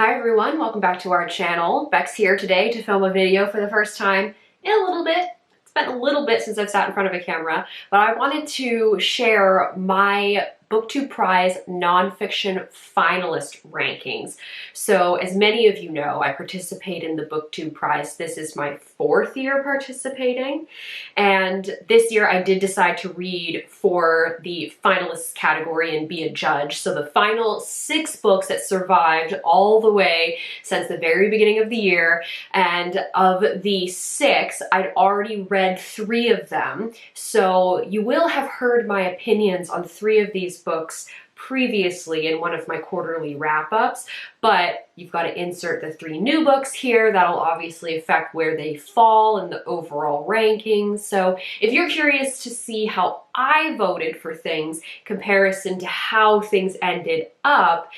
Hi everyone, welcome back to our channel. Beck's here today to film a video for the first time in a little bit. It's been a little bit since I've sat in front of a camera, but I wanted to share my BookTube Prize nonfiction finalist rankings. So as many of you know, I participate in the BookTube Prize. This is my 4th year participating, and this year I did decide to read for the finalists category and be a judge. So the final 6 books that survived all the way since the very beginning of the year, and of the 6, I'd already read 3 of them. So you will have heard my opinions on 3 of these books previously in one of my quarterly wrap-ups, but you've got to insert the 3 new books here. That'll obviously affect where they fall in the overall rankings. So if you're curious to see how I voted for things, comparison to how things ended up,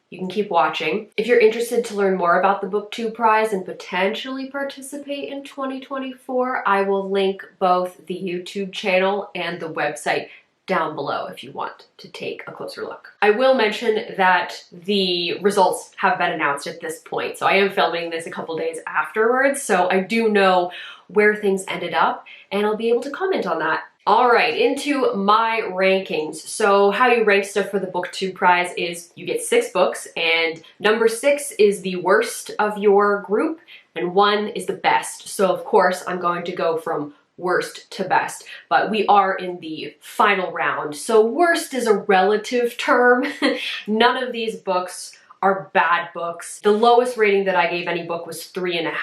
you can keep watching. If you're interested to learn more about the BookTube Prize and potentially participate in 2024, I will link both the YouTube channel and the website down below if you want to take a closer look. I will mention that the results have been announced at this point, so I am filming this a couple days afterwards, so I do know where things ended up, and I'll be able to comment on that. All right, into my rankings. So how you rank stuff for the BookTube Prize is you get 6 books, and number 6 is the worst of your group, and 1 is the best. So of course, I'm going to go from worst to best, but we are in the final round. So worst is a relative term. None of these books are bad books. The lowest rating that I gave any book was 3.5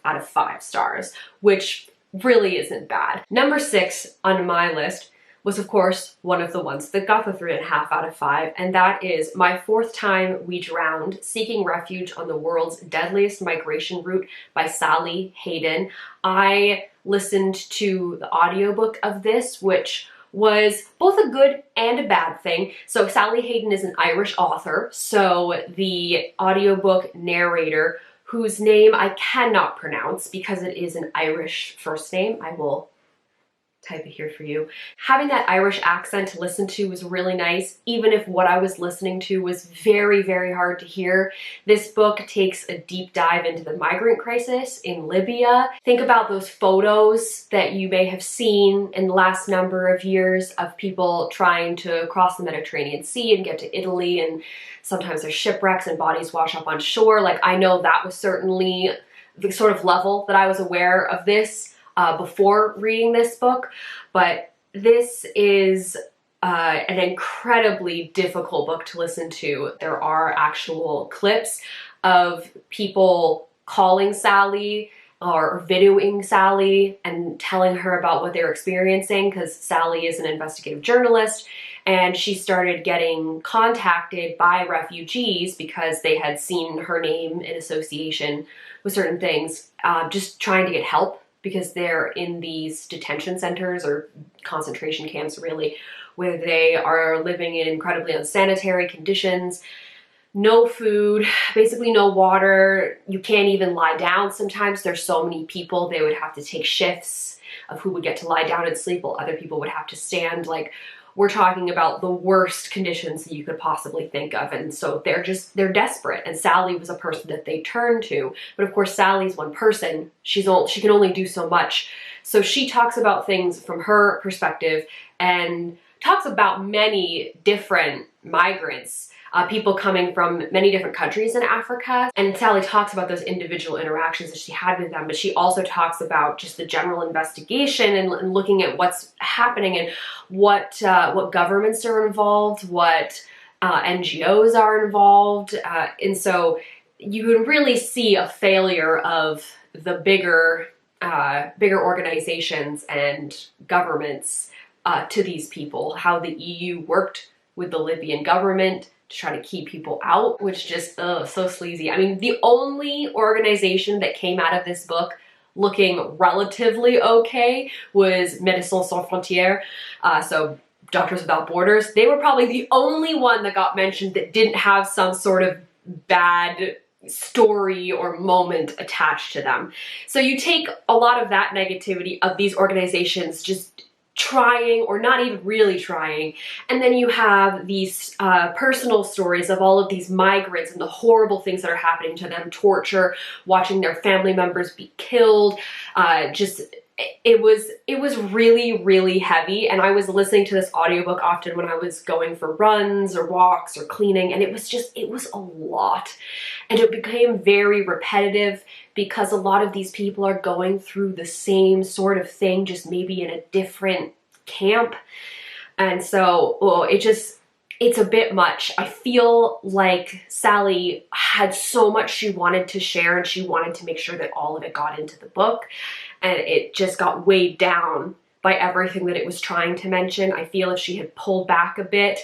out of 5 stars, which really isn't bad. Number 6 on my list was, of course, one of the ones that got the 3.5 out of 5, and that is My 4th Time We Drowned, Seeking Refuge on the World's Deadliest Migration Route by Sally Hayden. I listened to the audiobook of this, which was both a good and a bad thing. So Sally Hayden is an Irish author, so the audiobook narrator, whose name I cannot pronounce because it is an Irish first name, I will type it here for you. Having that Irish accent to listen to was really nice, even if what I was listening to was very, very hard to hear. This book takes a deep dive into the migrant crisis in Libya. Think about those photos that you may have seen in the last number of years of people trying to cross the Mediterranean Sea and get to Italy, and sometimes there's shipwrecks and bodies wash up on shore. Like, I know that was certainly the sort of level that I was aware of this before reading this book, but this is an incredibly difficult book to listen to. There are actual clips of people calling Sally or videoing Sally and telling her about what they're experiencing, because Sally is an investigative journalist, and she started getting contacted by refugees because they had seen her name in association with certain things, just trying to get help, because they're in these detention centers or concentration camps, really, where they are living in incredibly unsanitary conditions. No food, basically no water. You can't even lie down sometimes. There's so many people, they would have to take shifts of who would get to lie down and sleep while other people would have to stand. Like, we're talking about the worst conditions that you could possibly think of. And so they're desperate. And Sally was a person that they turned to. But of course, Sally's one person. She can only do so much. So she talks about things from her perspective and talks about many different migrants, people coming from many different countries in Africa. And Sally talks about those individual interactions that she had with them, but she also talks about just the general investigation and looking at what's happening and what governments are involved, what NGOs are involved. And so you can really see a failure of the bigger organizations and governments to these people, how the EU worked with the Libyan government to try to keep people out, which just, so sleazy. I mean, the only organization that came out of this book looking relatively okay was Médecins Sans Frontières, so Doctors Without Borders. They were probably the only one that got mentioned that didn't have some sort of bad story or moment attached to them. So you take a lot of that negativity of these organizations just trying or not even really trying. And then you have these personal stories of all of these migrants and the horrible things that are happening to them, torture, watching their family members be killed, it was really, really heavy. And I was listening to this audiobook often when I was going for runs or walks or cleaning, and it was a lot. And it became very repetitive because a lot of these people are going through the same sort of thing, just maybe in a different camp. And so, it's a bit much. I feel like Sally had so much she wanted to share, and she wanted to make sure that all of it got into the book, and it just got weighed down by everything that it was trying to mention. I feel if she had pulled back a bit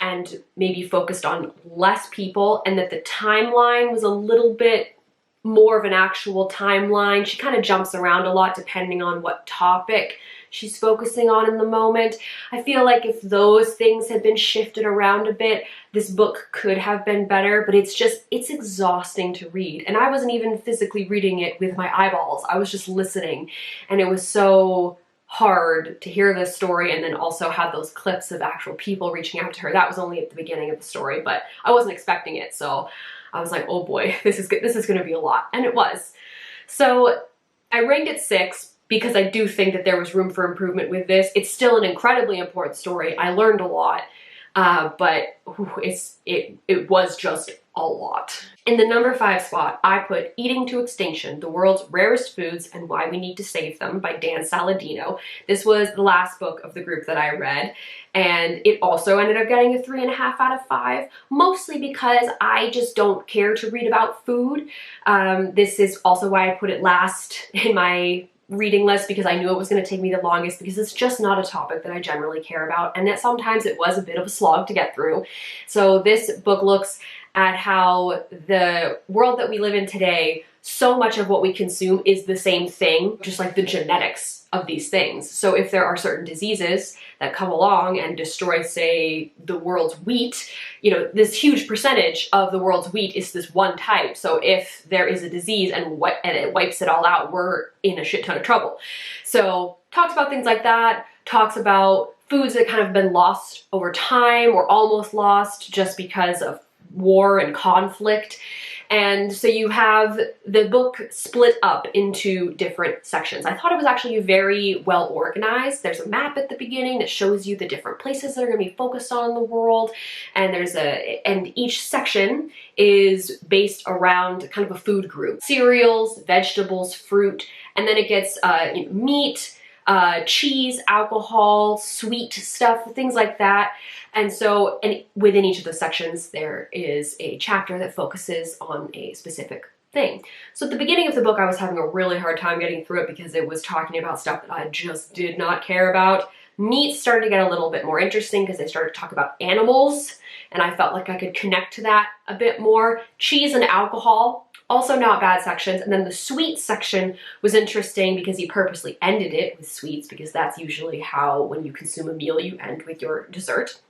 and maybe focused on less people, and that the timeline was a little bit more of an actual timeline. She kind of jumps around a lot depending on what topic she's focusing on in the moment. I feel like if those things had been shifted around a bit, this book could have been better, but it's exhausting to read. And I wasn't even physically reading it with my eyeballs. I was just listening, and it was so hard to hear this story and then also have those clips of actual people reaching out to her. That was only at the beginning of the story, but I wasn't expecting it. So I was like, oh boy, this is going to be a lot. And it was. So I ranked it 6 because I do think that there was room for improvement with this. It's still an incredibly important story. I learned a lot, but it was just a lot. In the number 5 spot, I put Eating to Extinction, The World's Rarest Foods and Why We Need to Save Them by Dan Saladino. This was the last book of the group that I read, and it also ended up getting a 3.5 out of 5, mostly because I just don't care to read about food. This is also why I put it last in my reading list, because I knew it was going to take me the longest, because it's just not a topic that I generally care about, and that sometimes it was a bit of a slog to get through. So this book looks at how the world that we live in today, so much of what we consume is the same thing, just like the genetics of these things. So if there are certain diseases that come along and destroy, say, the world's wheat, you know, this huge percentage of the world's wheat is this one type. So if there is a disease and it wipes it all out, we're in a shit ton of trouble. So talks about things like that, talks about foods that kind of been lost over time or almost lost just because of war and conflict. And so you have the book split up into different sections. I thought it was actually very well organized. There's a map at the beginning that shows you the different places that are going to be focused on in the world, and and each section is based around kind of a food group: cereals, vegetables, fruit, and then it gets meat, cheese, alcohol, sweet stuff, things like that. And so, and within each of the sections, there is a chapter that focuses on a specific thing. So at the beginning of the book, I was having a really hard time getting through it because it was talking about stuff that I just did not care about. Meat started to get a little bit more interesting because they started to talk about animals, and I felt like I could connect to that a bit more. Cheese and alcohol, also not bad sections. And then the sweet section was interesting because he purposely ended it with sweets, because that's usually how, when you consume a meal, you end with your dessert.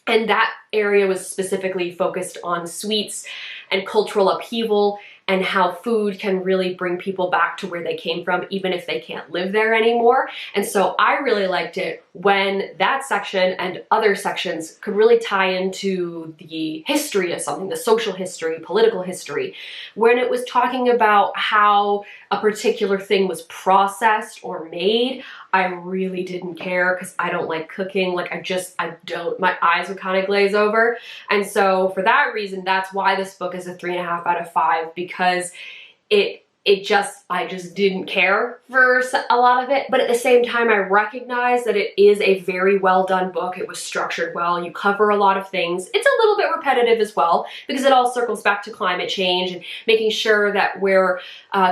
And that area was specifically focused on sweets and cultural upheaval, and how food can really bring people back to where they came from, even if they can't live there anymore. And so I really liked it when that section and other sections could really tie into the history of something, the social history, political history, when it was talking about how a particular thing was processed or made. I really didn't care because I don't like cooking. Like I don't, my eyes would kind of glaze over. And so for that reason, that's why this book is a 3.5 out of 5, because I just didn't care for a lot of it. But at the same time, I recognize that it is a very well done book. It was structured well. You cover a lot of things. It's a little bit repetitive as well, because it all circles back to climate change and making sure that we're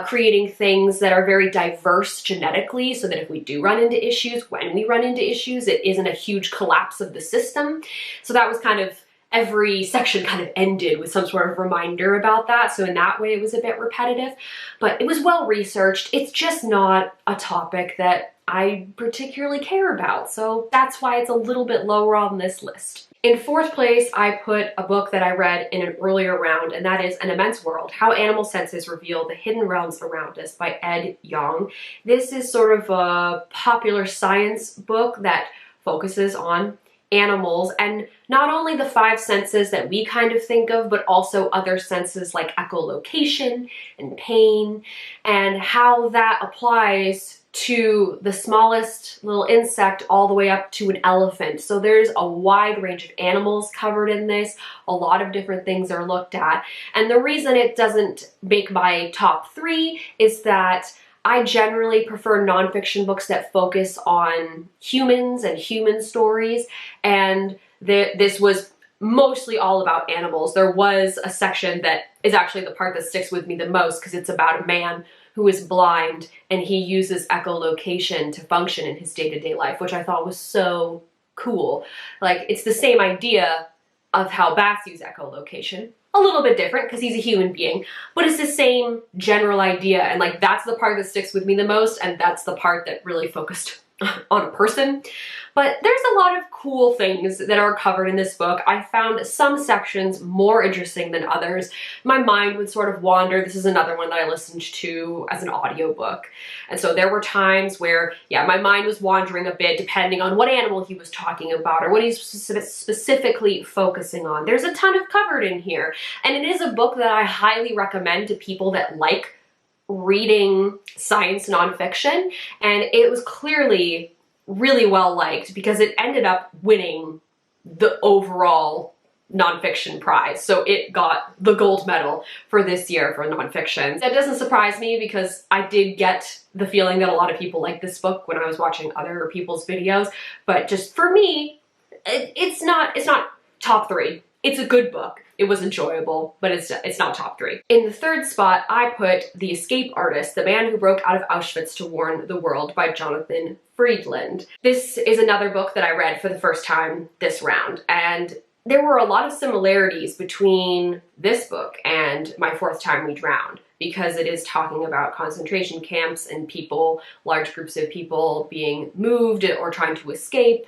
creating things that are very diverse genetically, so that if we do run into issues, when we run into issues, it isn't a huge collapse of the system. So that was kind of, every section kind of ended with some sort of reminder about that. So in that way, it was a bit repetitive, but it was well researched. It's just not a topic that I particularly care about. So that's why it's a little bit lower on this list. In fourth place, I put a book that I read in an earlier round, and that is An Immense World, How Animal Senses Reveal the Hidden Realms Around Us by Yong. This is sort of a popular science book that focuses on animals, and not only the five senses that we kind of think of, but also other senses like echolocation and pain, and how that applies to the smallest little insect all the way up to an elephant. So there's a wide range of animals covered in this. A lot of different things are looked at. And the reason it doesn't make my top 3 is that I generally prefer nonfiction books that focus on humans and human stories, and this was mostly all about animals. There was a section that is actually the part that sticks with me the most because it's about a man who is blind and he uses echolocation to function in his day-to-day life, which I thought was so cool. Like, it's the same idea of how bats use echolocation. A little bit different because he's a human being, but it's the same general idea, and like that's the part that sticks with me the most, and that's the part that really focused on a person. But there's a lot of cool things that are covered in this book. I found some sections more interesting than others. My mind would sort of wander. This is another one that I listened to as an audiobook. And so there were times where, yeah, my mind was wandering a bit depending on what animal he was talking about or what he's specifically focusing on. There's a ton of covered in here. And it is a book that I highly recommend to people that like reading science nonfiction, and it was clearly really well liked because it ended up winning the overall nonfiction prize. So it got the gold medal for this year for nonfiction. That doesn't surprise me because I did get the feeling that a lot of people like this book when I was watching other people's videos, but just for me, it's not top 3. It's a good book. It was enjoyable, but it's not top 3. In the third spot, I put The Escape Artist, The Man Who Broke Out of Auschwitz to Warn the World by Jonathan Freedland. This is another book that I read for the first time this round, and there were a lot of similarities between this book and My Fourth Time We Drowned, because it is talking about concentration camps and people, large groups of people being moved or trying to escape.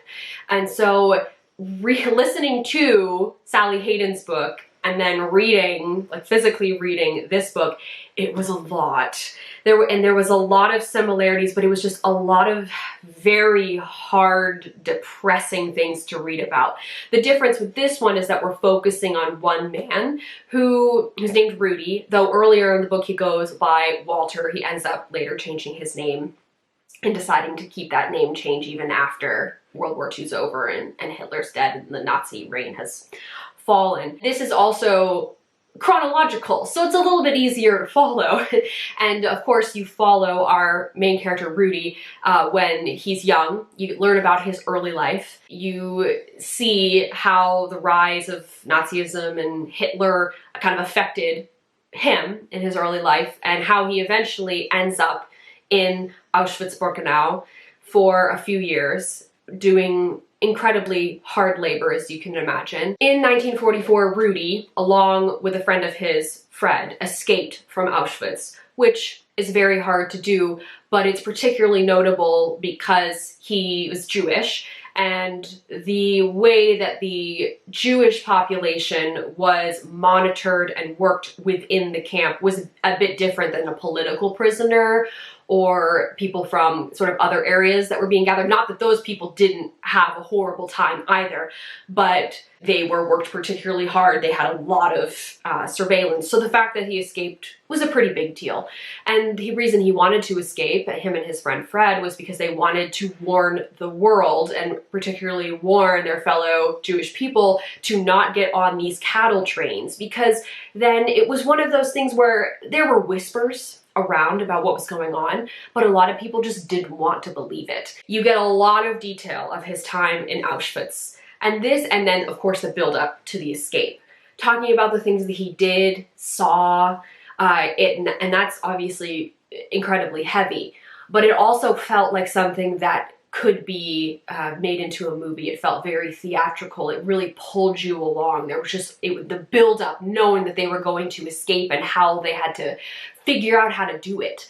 And so listening to Sally Hayden's book and then reading, like physically reading this book, it was a lot. There was a lot of similarities, but it was just a lot of very hard, depressing things to read about. The difference with this one is that we're focusing on one man who's named Rudy, though earlier in the book he goes by Walter. He ends up later changing his name and deciding to keep that name change even after World War II's over and Hitler's dead and the Nazi reign has fallen. This is also chronological, so it's a little bit easier to follow. And of course you follow our main character Rudy when he's young. You learn about his early life. You see how the rise of Nazism and Hitler kind of affected him in his early life and how he eventually ends up in Auschwitz-Birkenau for a few years, doing incredibly hard labor, as you can imagine. In 1944, Rudy, along with a friend of his, Fred, escaped from Auschwitz, which is very hard to do, but it's particularly notable because he was Jewish, and the way that the Jewish population was monitored and worked within the camp was a bit different than a political prisoner or people from sort of other areas that were being gathered. Not that those people didn't have a horrible time either, but they were worked particularly hard. They had a lot of surveillance. So the fact that he escaped was a pretty big deal. And the reason he wanted to escape, him and his friend Fred, was because they wanted to warn the world, and particularly warn their fellow Jewish people, to not get on these cattle trains, because then it was one of those things where there were whispers around about what was going on, but a lot of people just didn't want to believe it. You get a lot of detail of his time in Auschwitz, and then of course the build up to the escape, talking about the things that he did, saw, and that's obviously incredibly heavy, but it also felt like something that could be made into a movie. It felt very theatrical. It really pulled you along. There was just the build up, knowing that they were going to escape and how they had to figure out how to do it.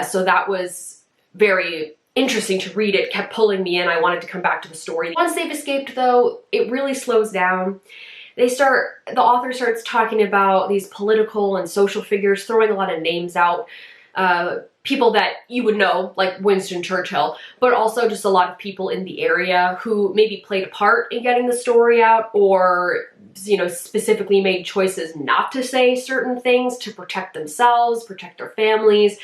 So that was very interesting to read. It kept pulling me in. I wanted to come back to the story. Once they've escaped though, it really slows down. The author starts talking about these political and social figures, throwing a lot of names out. People that you would know, like Winston Churchill, but also just a lot of people in the area who maybe played a part in getting the story out, or, you know, specifically made choices not to say certain things to protect themselves, protect their families.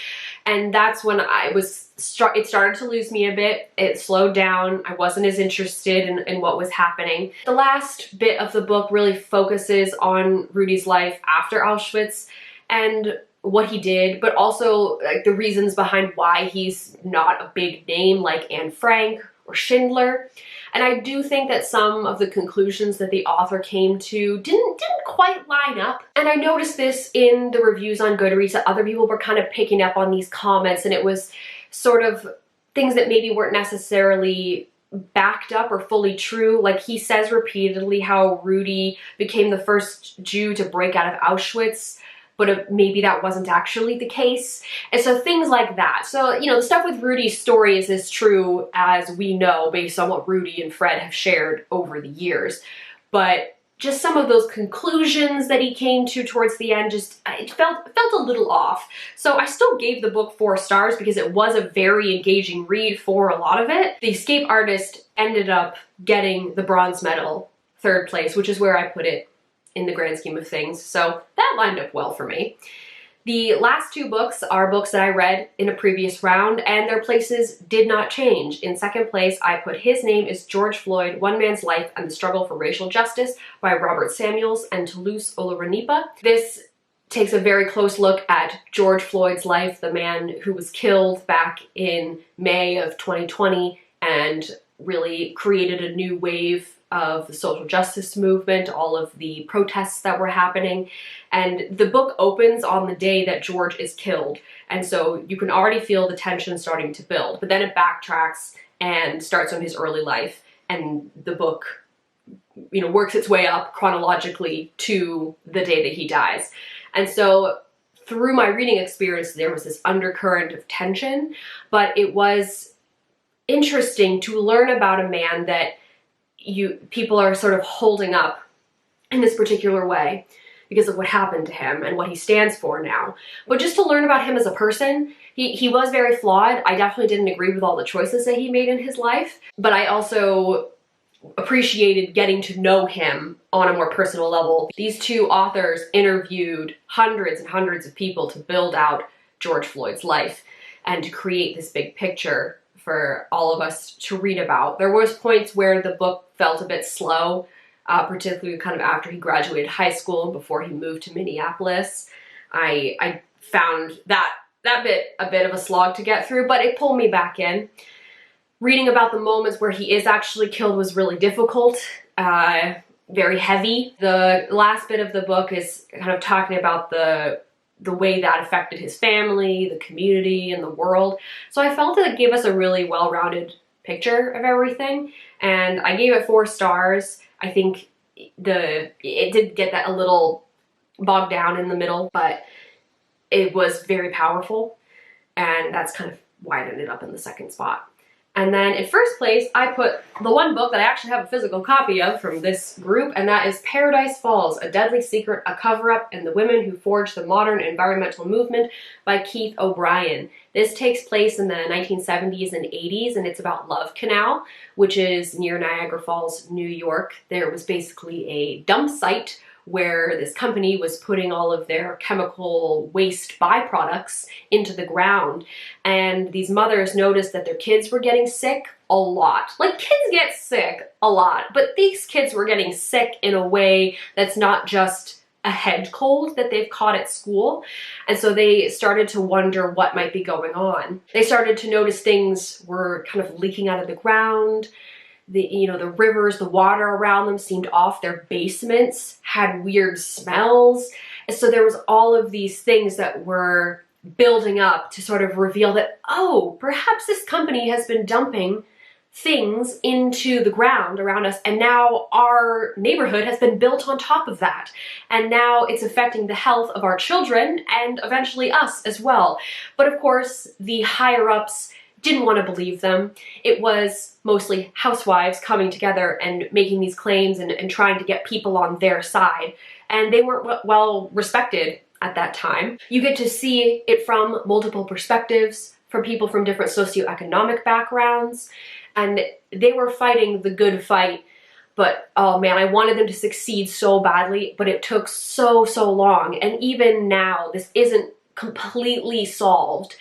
And that's when it started to lose me a bit. It slowed down. I wasn't as interested in what was happening. The last bit of the book really focuses on Rudy's life after Auschwitz and what he did, but also like the reasons behind why he's not a big name like Anne Frank or Schindler. And I do think that some of the conclusions that the author came to didn't quite line up. And I noticed this in the reviews on Goodreads that other people were kind of picking up on these comments, and it was sort of things that maybe weren't necessarily backed up or fully true. Like, he says repeatedly how Rudy became the first Jew to break out of Auschwitz, but maybe that wasn't actually the case. And so things like that. So, you know, the stuff with Rudy's story is as true as we know based on what Rudy and Fred have shared over the years. But just some of those conclusions that he came to towards the end, it felt a little off. So I still gave the book 4 stars because it was a very engaging read for a lot of it. The escape artist ended up getting the bronze medal, 3rd place, which is where I put it in the grand scheme of things. So that lined up well for me. The last 2 books are books that I read in a previous round, and their places did not change. In 2nd place, I put His Name is George Floyd, One Man's Life and the Struggle for Racial Justice by Robert Samuels and Toluse Olorunnipa. This takes a very close look at George Floyd's life, the man who was killed back in May of 2020 and really created a new wave of the social justice movement, all of the protests that were happening. And the book opens on the day that George is killed. And so you can already feel the tension starting to build, but then it backtracks and starts on his early life. And the book, you know, works its way up chronologically to the day that he dies. And so through my reading experience, there was this undercurrent of tension, but it was interesting to learn about a man that people are sort of holding up in this particular way because of what happened to him and what he stands for now. But just to learn about him as a person, he was very flawed. I definitely didn't agree with all the choices that he made in his life, but I also appreciated getting to know him on a more personal level. These 2 authors interviewed hundreds and hundreds of people to build out George Floyd's life and to create this big picture for all of us to read about. There was points where the book felt a bit slow, particularly kind of after he graduated high school and before he moved to Minneapolis. I found that bit a bit of a slog to get through, but it pulled me back in. Reading about the moments where he is actually killed was really difficult, very heavy. The last bit of the book is kind of talking about the way that affected his family, the community, and the world. So I felt that it gave us a really well-rounded picture of everything, and I gave it 4 stars. I think it did get that a little bogged down in the middle, but it was very powerful, and that's kind of why it ended up in the 2nd spot. And then in 1st place, I put the one book that I actually have a physical copy of from this group, and that is Paradise Falls, A Deadly Secret, A Cover-Up, and the Women Who Forged the Modern Environmental Movement by Keith O'Brien. This takes place in the 1970s and 80s, and it's about Love Canal, which is near Niagara Falls, New York. There was basically a dump site where this company was putting all of their chemical waste byproducts into the ground. And these mothers noticed that their kids were getting sick a lot. Like, kids get sick a lot, but these kids were getting sick in a way that's not just a head cold that they've caught at school. And so they started to wonder what might be going on. They started to notice things were kind of leaking out of the ground. The rivers, the water around them seemed off. Their basements had weird smells. And so there was all of these things that were building up to sort of reveal that, oh, perhaps this company has been dumping things into the ground around us, and now our neighborhood has been built on top of that. And now it's affecting the health of our children and eventually us as well. But of course, the higher ups didn't want to believe them. It was mostly housewives coming together and making these claims and trying to get people on their side. And they weren't well respected at that time. You get to see it from multiple perspectives, from people from different socioeconomic backgrounds, and they were fighting the good fight. But oh man, I wanted them to succeed so badly, but it took so long. And even now, this isn't completely solved.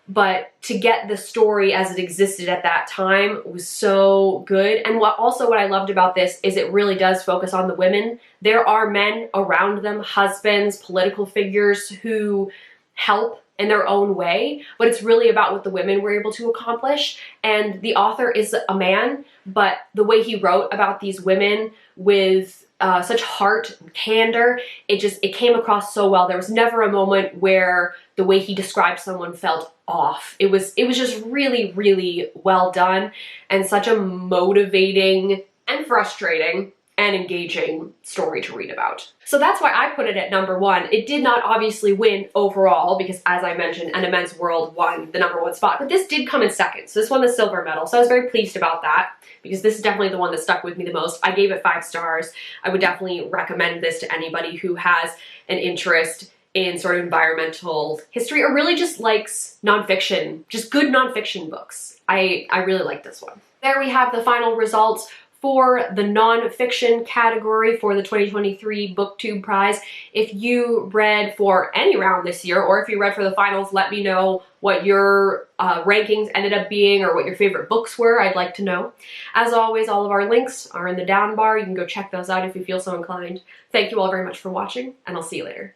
But to get the story as it existed at that time was so good. And what I loved about this is it really does focus on the women. There are men around them, husbands, political figures who help in their own way, but it's really about what the women were able to accomplish. And the author is a man, but the way he wrote about these women with such heart and candor, it came across so well. There was never a moment where the way he described someone felt off. It was just really well done, and such a motivating and frustrating and engaging story to read about. So that's why I put it at #1. It did not obviously win overall because, as I mentioned, An Immense World won the #1 spot, but this did come in second. So this won the silver medal. So I was very pleased about that because this is definitely the one that stuck with me the most. I gave it 5 stars. I would definitely recommend this to anybody who has an interest in sort of environmental history or really just likes nonfiction, just good nonfiction books. I really like this one. There we have the final results for the nonfiction category for the 2023 BookTube prize. If you read for any round this year, or if you read for the finals, let me know what your rankings ended up being or what your favorite books were. I'd like to know. As always, all of our links are in the down bar. You can go check those out if you feel so inclined. Thank you all very much for watching, and I'll see you later.